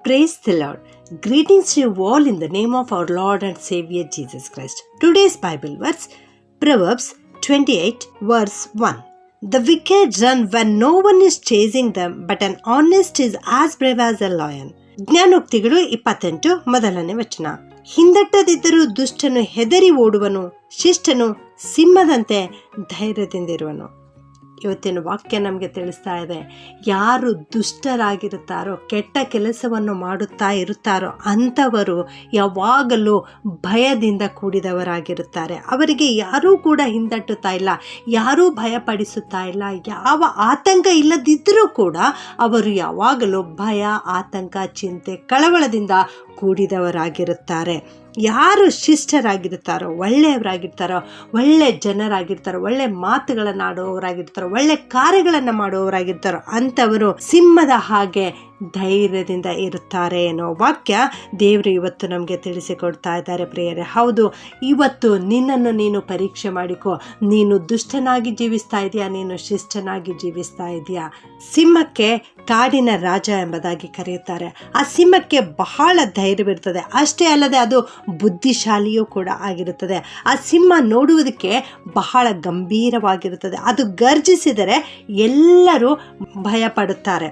Praise the Lord. Greetings to you all in the name of our Lord and Savior Jesus Christ. Today's Bible verse, Proverbs 28 verse 1. The wicked run when no one is chasing them, but an honest is as brave as a lion. ಜ್ಞಾನೋಕ್ತಿಗಳು 28 ಮೊದಲನೇ ವಚನ. ಹಿಂದಟ್ಟದಿದ್ದರೂ ದುಷ್ಟನು ಹೆದರಿ ಓಡುವನು, ಶಿಷ್ಟನು ಸಿಂಹದಂತೆ ಧೈರ್ಯದಿಂದಿರುವನು. ಇವತ್ತಿನ ವಾಕ್ಯ ನಮಗೆ ತಿಳಿಸ್ತಾ ಇದೆ, ಯಾರು ದುಷ್ಟರಾಗಿರುತ್ತಾರೋ, ಕೆಟ್ಟ ಕೆಲಸವನ್ನು ಮಾಡುತ್ತಾ ಇರುತ್ತಾರೋ ಅಂಥವರು ಯಾವಾಗಲೂ ಭಯದಿಂದ ಕೂಡಿದವರಾಗಿರುತ್ತಾರೆ. ಅವರಿಗೆ ಯಾರೂ ಕೂಡ ಹಿಂದಟ್ಟುತ್ತಾ ಇಲ್ಲ, ಯಾರೂ ಭಯಪಡಿಸುತ್ತಾ ಇಲ್ಲ. ಯಾವ ಆತಂಕ ಇಲ್ಲದಿದ್ದರೂ ಕೂಡ ಅವರು ಯಾವಾಗಲೂ ಭಯ, ಆತಂಕ, ಚಿಂತೆ, ಕಳವಳದಿಂದ ಕೂಡಿದವರಾಗಿರುತ್ತಾರೆ. ಯಾರು ಶಿಷ್ಟರಾಗಿರ್ತಾರೋ, ಒಳ್ಳೆಯವರಾಗಿರ್ತಾರೋ, ಒಳ್ಳೆ ಜನರಾಗಿರ್ತಾರೋ, ಒಳ್ಳೆ ಮಾತುಗಳನ್ನು ಆಡುವವರಾಗಿರ್ತಾರೋ, ಒಳ್ಳೆ ಕಾರ್ಯಗಳನ್ನು ಮಾಡುವವರಾಗಿರ್ತಾರೋ ಅಂಥವರು ಸಿಂಹದ ಹಾಗೆ ಧೈರ್ಯದಿಂದ ಇರುತ್ತಾರೆ ಅನ್ನೋ ವಾಕ್ಯ ದೇವರು ಇವತ್ತು ನಮಗೆ ತಿಳಿಸಿಕೊಡ್ತಾ ಇದ್ದಾರೆ ಪ್ರಿಯರೇ. ಹೌದು, ಇವತ್ತು ನಿನ್ನನ್ನು ನೀನು ಪರೀಕ್ಷೆ ಮಾಡಿಕೊ. ನೀನು ದುಷ್ಟನಾಗಿ ಜೀವಿಸ್ತಾ ಇದೆಯಾ, ನೀನು ಶಿಷ್ಟನಾಗಿ ಜೀವಿಸ್ತಾ ಇದೆಯಾ? ಸಿಂಹಕ್ಕೆ ಕಾಡಿನ ರಾಜ ಎಂಬುದಾಗಿ ಕರೆಯುತ್ತಾರೆ. ಆ ಸಿಂಹಕ್ಕೆ ಬಹಳ ಧೈರ್ಯವಿರ್ತದೆ. ಅಷ್ಟೇ ಅಲ್ಲದೆ ಅದು ಬುದ್ಧಿಶಾಲಿಯೂ ಕೂಡ ಆಗಿರುತ್ತದೆ. ಆ ಸಿಂಹ ನೋಡುವುದಕ್ಕೆ ಬಹಳ ಗಂಭೀರವಾಗಿರುತ್ತದೆ. ಅದು ಗರ್ಜಿಸಿದರೆ ಎಲ್ಲರೂ ಭಯಪಡುತ್ತಾರೆ.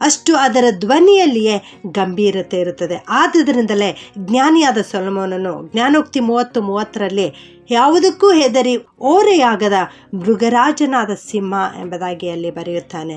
ಅಷ್ಟು ಅದರ ಧ್ವನಿಯಲ್ಲಿಯೇ ಗಂಭೀರತೆ ಇರುತ್ತದೆ. ಆದುದರಿಂದಲೇ ಜ್ಞಾನಿಯಾದ ಸೊಲೊಮೋನನು ಜ್ಞಾನೋಕ್ತಿ 30:30 ಯಾವುದಕ್ಕೂ ಹೆದರಿ ಓರೆಯಾಗದ ಮೃಗರಾಜನಾದ ಸಿಂಹ ಎಂಬುದಾಗಿ ಅಲ್ಲಿ ಬರೆಯುತ್ತಾನೆ.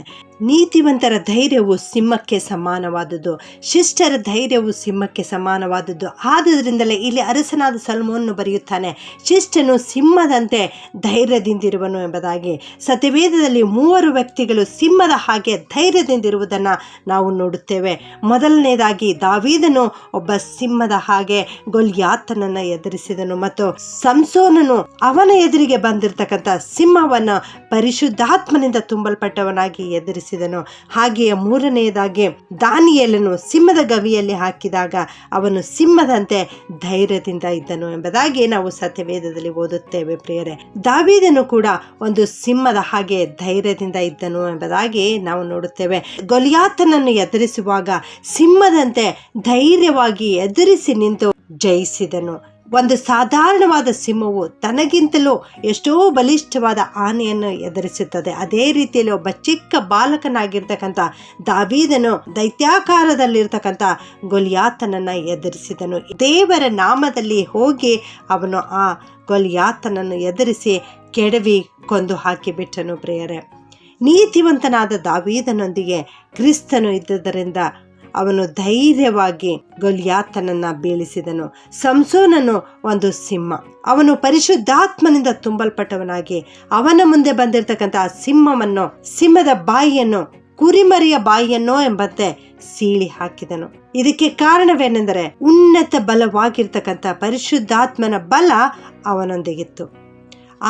ನೀತಿವಂತರ ಧೈರ್ಯವು ಸಿಂಹಕ್ಕೆ ಸಮಾನವಾದುದು, ಶಿಷ್ಟರ ಧೈರ್ಯವು ಸಿಂಹಕ್ಕೆ ಸಮಾನವಾದದ್ದು. ಆದುದರಿಂದಲೇ ಇಲ್ಲಿ ಅರಸನಾದ ಸೊಲೊಮೋನನು ಬರೆಯುತ್ತಾನೆ, ಶಿಷ್ಟನು ಸಿಂಹದಂತೆ ಧೈರ್ಯದಿಂದಿರುವನು ಎಂಬುದಾಗಿ. ಸತ್ಯವೇದದಲ್ಲಿ 3 ವ್ಯಕ್ತಿಗಳು ಸಿಂಹದ ಹಾಗೆ ಧೈರ್ಯದಿಂದಿರುವುದನ್ನು ನಾವು ನೋಡುತ್ತೇವೆ. ಮೊದಲನೇದಾಗಿ ದಾವೀದನು ಒಬ್ಬ ಸಿಂಹದ ಹಾಗೆ ಗೊಲ್ಯಾತನನ್ನು ಎದುರಿಸಿದನು ಮತ್ತು ಸಂಸೋನನು ಅವನ ಎದುರಿಗೆ ಬಂದಿರತಕ್ಕಂಥ ಸಿಂಹವನ್ನು ಪರಿಶುದ್ಧಾತ್ಮನಿಂದ ತುಂಬಲ್ಪಟ್ಟವನಾಗಿ ಎದುರಿಸಿದನು. ಹಾಗೆಯೇ 3ನೇದಾಗಿ ದಾನಿಯೇಲನು ಸಿಂಹದ ಗವಿಯಲ್ಲಿ ಹಾಕಿದಾಗ ಅವನು ಸಿಂಹದಂತೆ ಧೈರ್ಯದಿಂದ ಇದ್ದನು ಎಂಬುದಾಗಿ ನಾವು ಸತ್ಯವೇದದಲ್ಲಿ ಓದುತ್ತೇವೆ ಪ್ರಿಯರೇ. ದಾವೀದನು ಕೂಡ ಒಂದು ಸಿಂಹದ ಹಾಗೆ ಧೈರ್ಯದಿಂದ ಇದ್ದನು ಎಂಬುದಾಗಿ ನಾವು ನೋಡುತ್ತೇವೆ. ಗೊಲ್ಯಾತನನ್ನು ಎದುರಿಸುವಾಗ ಸಿಂಹದಂತೆ ಧೈರ್ಯವಾಗಿ ಎದುರಿಸಿ ನಿಂತು ಜಯಿಸಿದನು. ಒಂದು ಸಾಧಾರಣವಾದ ಸಿಂಹವು ತನಗಿಂತಲೂ ಎಷ್ಟೋ ಬಲಿಷ್ಠವಾದ ಆನೆಯನ್ನು ಎದುರಿಸುತ್ತದೆ. ಅದೇ ರೀತಿಯಲ್ಲಿ ಒಬ್ಬ ಚಿಕ್ಕ ಬಾಲಕನಾಗಿರ್ತಕ್ಕಂಥ ದಾವೀದನು ದೈತ್ಯಾಕಾರದಲ್ಲಿರ್ತಕ್ಕಂಥ ಗೊಲ್ಯಾತನನ್ನು ಎದುರಿಸಿದನು. ದೇವರ ನಾಮದಲ್ಲಿ ಹೋಗಿ ಅವನು ಆ ಗೊಲ್ಯಾತನನ್ನು ಎದುರಿಸಿ ಕೆಡವಿ ಕೊಂದು ಹಾಕಿಬಿಟ್ಟನು ಪ್ರಿಯರೇ. ನೀತಿವಂತನಾದ ದಾವೀದನೊಂದಿಗೆ ಕ್ರಿಸ್ತನು ಇದ್ದುದರಿಂದ ಅವನು ಧೈರ್ಯವಾಗಿ ಗೊಲ್ಯಾತನನ್ನು ಬೀಳಿಸಿದನು. ಸಂಸೋನನು ಒಂದು ಸಿಂಹ. ಅವನು ಪರಿಶುದ್ಧಾತ್ಮನಿಂದ ತುಂಬಲ್ಪಟ್ಟವನಾಗಿ ಅವನ ಮುಂದೆ ಬಂದಿರತಕ್ಕಂಥ ಸಿಂಹವನ್ನು, ಸಿಂಹದ ಬಾಯಿಯನ್ನು ಕುರಿಮರಿಯ ಬಾಯಿಯನ್ನೋ ಎಂಬಂತೆ ಸೀಳಿ ಹಾಕಿದನು. ಇದಕ್ಕೆ ಕಾರಣವೇನೆಂದರೆ ಉನ್ನತ ಬಲವಾಗಿರ್ತಕ್ಕಂಥ ಪರಿಶುದ್ಧಾತ್ಮನ ಬಲ ಅವನೊಂದಿಗಿತ್ತು.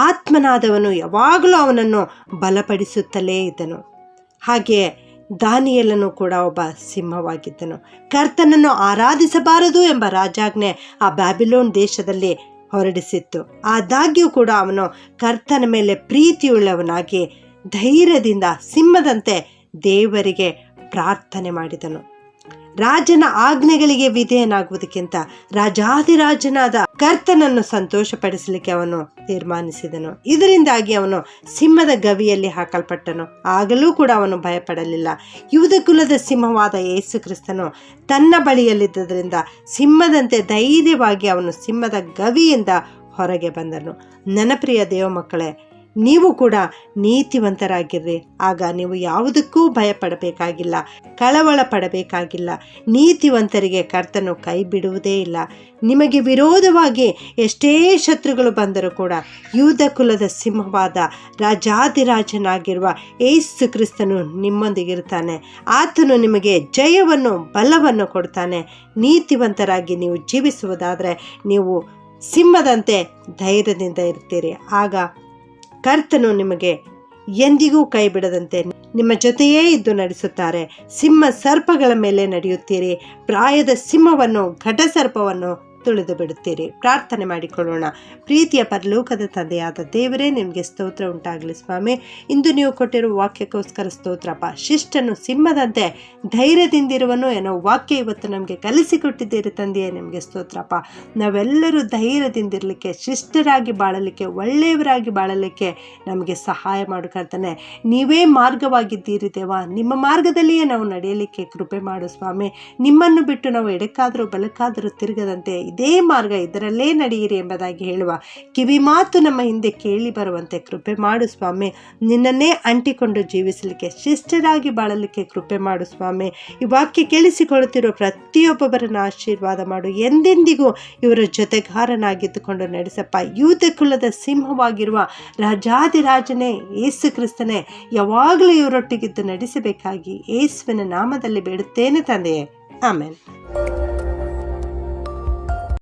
ಆತ್ಮನಾದವನು ಯಾವಾಗಲೂ ಅವನನ್ನು ಬಲಪಡಿಸುತ್ತಲೇ ಇದ್ದನು. ಹಾಗೆಯೇ ದಾನಿಯೇಲನು ಕೂಡ ಒಬ್ಬ ಸಿಂಹವಾಗಿದ್ದನು. ಕರ್ತನನ್ನು ಆರಾಧಿಸಬಾರದು ಎಂಬ ರಾಜಾಜ್ಞೆ ಆ ಬ್ಯಾಬಿಲೋನ್ ದೇಶದಲ್ಲಿ ಹೊರಡಿಸಿತ್ತು. ಆದಾಗ್ಯೂ ಕೂಡ ಅವನು ಕರ್ತನ ಮೇಲೆ ಪ್ರೀತಿಯುಳ್ಳವನಾಗಿ ಧೈರ್ಯದಿಂದ ಸಿಂಹದಂತೆ ದೇವರಿಗೆ ಪ್ರಾರ್ಥನೆ ಮಾಡಿದನು. ರಾಜನ ಆಜ್ಞೆಗಳಿಗೆ ವಿಧೇಯನಾಗುವುದಕ್ಕಿಂತ ರಾಜಾದಿರಾಜನಾದ ಕರ್ತನನ್ನು ಸಂತೋಷಪಡಿಸಲಿಕ್ಕೆ ಅವನು ತೀರ್ಮಾನಿಸಿದನು. ಇದರಿಂದಾಗಿ ಅವನು ಸಿಂಹದ ಗವಿಯಲ್ಲಿ ಹಾಕಲ್ಪಟ್ಟನು. ಆಗಲೂ ಕೂಡ ಅವನು ಭಯಪಡಲಿಲ್ಲ. ಯೂದ ಕುಲದ ಸಿಂಹವಾದ ಯೇಸು ಕ್ರಿಸ್ತನು ತನ್ನ ಬಳಿಯಲ್ಲಿದ್ದರಿಂದ ಸಿಂಹದಂತೆ ಧೈರ್ಯವಾಗಿ ಅವನು ಸಿಂಹದ ಗವಿಯಿಂದ ಹೊರಗೆ ಬಂದನು. ನನ್ನ ಪ್ರಿಯ ದೇವ ಮಕ್ಕಳೇ, ನೀವು ಕೂಡ ನೀತಿವಂತರಾಗಿರ್ರಿ. ಆಗ ನೀವು ಯಾವುದಕ್ಕೂ ಭಯಪಡಬೇಕಾಗಿಲ್ಲ, ಕಳವಳ ಪಡಬೇಕಾಗಿಲ್ಲ. ನೀತಿವಂತರಿಗೆ ಕರ್ತನು ಕೈ ಬಿಡುವುದೇ ಇಲ್ಲ. ನಿಮಗೆ ವಿರೋಧವಾಗಿ ಎಷ್ಟೇ ಶತ್ರುಗಳು ಬಂದರೂ ಕೂಡ ಯೂದ ಕುಲದ ಸಿಂಹವಾದ ರಾಜಾದಿರಾಜನಾಗಿರುವ ಯೇಸು ಕ್ರಿಸ್ತನು ನಿಮ್ಮೊಂದಿಗಿರ್ತಾನೆ. ಆತನು ನಿಮಗೆ ಜಯವನ್ನು, ಬಲವನ್ನು ಕೊಡ್ತಾನೆ. ನೀತಿವಂತರಾಗಿ ನೀವು ಜೀವಿಸುವುದಾದರೆ ನೀವು ಸಿಂಹದಂತೆ ಧೈರ್ಯದಿಂದ ಇರ್ತೀರಿ. ಆಗ ಕರ್ತನು ನಿಮಗೆ ಎಂದಿಗೂ ಕೈ ಬಿಡದಂತೆ ನಿಮ್ಮ ಜೊತೆಯೇ ಇದ್ದು ನಡೆಸುತ್ತಾರೆ. ಸಿಂಹ ಸರ್ಪಗಳ ಮೇಲೆ ನಡೆಯುತ್ತೀರಿ. ಪ್ರಾಯದ ಸಿಂಹವನ್ನು, ಘಟಸರ್ಪವನ್ನು ತುಳಿದು ಬಿಡುತ್ತೀರಿ. ಪ್ರಾರ್ಥನೆ ಮಾಡಿಕೊಳ್ಳೋಣ. ಪ್ರೀತಿಯ ಪರಲೋಕದ ತಂದೆಯಾದ ದೇವರೇ, ನಿಮಗೆ ಸ್ತೋತ್ರ ಉಂಟಾಗಲಿ ಸ್ವಾಮಿ. ಇಂದು ನೀವು ಕೊಟ್ಟಿರುವ ವಾಕ್ಯಕ್ಕೋಸ್ಕರ ಸ್ತೋತ್ರಪ್ಪ. ಶಿಷ್ಟನು ಸಿಂಹದಂತೆ ಧೈರ್ಯದಿಂದಿರುವನು ಏನೋ ವಾಕ್ಯ ಇವತ್ತು ನಮಗೆ ಕಲಿಸಿಕೊಟ್ಟಿದ್ದೀರಿ ತಂದೆಯೇ, ನಿಮಗೆ ಸ್ತೋತ್ರಪ್ಪ. ನಾವೆಲ್ಲರೂ ಧೈರ್ಯದಿಂದಿರಲಿಕ್ಕೆ, ಶಿಷ್ಟರಾಗಿ ಬಾಳಲಿಕ್ಕೆ, ಒಳ್ಳೆಯವರಾಗಿ ಬಾಳಲಿಕ್ಕೆ ನಮಗೆ ಸಹಾಯ ಮಾಡು ಕರ್ತನೆ. ನೀವೇ ಮಾರ್ಗವಾಗಿದ್ದೀರಿ ದೇವ. ನಿಮ್ಮ ಮಾರ್ಗದಲ್ಲಿಯೇ ನಾವು ನಡೆಯಲಿಕ್ಕೆ ಕೃಪೆ ಮಾಡು ಸ್ವಾಮಿ. ನಿಮ್ಮನ್ನು ಬಿಟ್ಟು ನಾವು ಎಡಕ್ಕಾದರೂ ಬಲಕ್ಕಾದರೂ ತಿರುಗದಂತೆ ಇದೇ ಮಾರ್ಗ, ಇದರಲ್ಲೇ ನಡೆಯಿರಿ ಎಂಬುದಾಗಿ ಹೇಳುವ ಕಿವಿ ಮಾತು ನಮ್ಮ ಹಿಂದೆ ಕೇಳಿ ಬರುವಂತೆ ಕೃಪೆ ಮಾಡು ಸ್ವಾಮಿ. ನಿನ್ನನ್ನೇ ಅಂಟಿಕೊಂಡು ಜೀವಿಸಲಿಕ್ಕೆ, ಶಿಷ್ಟರಾಗಿ ಬಾಳಲಿಕ್ಕೆ ಕೃಪೆ ಮಾಡು ಸ್ವಾಮಿ. ಈ ವಾಕ್ಯ ಕೇಳಿಸಿಕೊಳ್ಳುತ್ತಿರುವ ಪ್ರತಿಯೊಬ್ಬೊಬ್ಬರನ್ನು ಆಶೀರ್ವಾದ ಮಾಡು. ಎಂದೆಂದಿಗೂ ಇವರ ಜೊತೆಗಾರನಾಗಿದ್ದುಕೊಂಡು ನಡೆಸಪ್ಪ. ಯೂದ ಕುಲದ ಸಿಂಹವಾಗಿರುವ ರಾಜಾದಿರಾಜನೇ ಯೇಸು ಕ್ರಿಸ್ತನೇ, ಯಾವಾಗಲೂ ಇವರೊಟ್ಟಿಗಿದ್ದು ನಡೆಸಬೇಕಾಗಿ ಯೇಸುವಿನ ನಾಮದಲ್ಲಿ ಬೇಡುತ್ತೇನೆ ತಂದೆಯೇ. ಆಮೆನ್.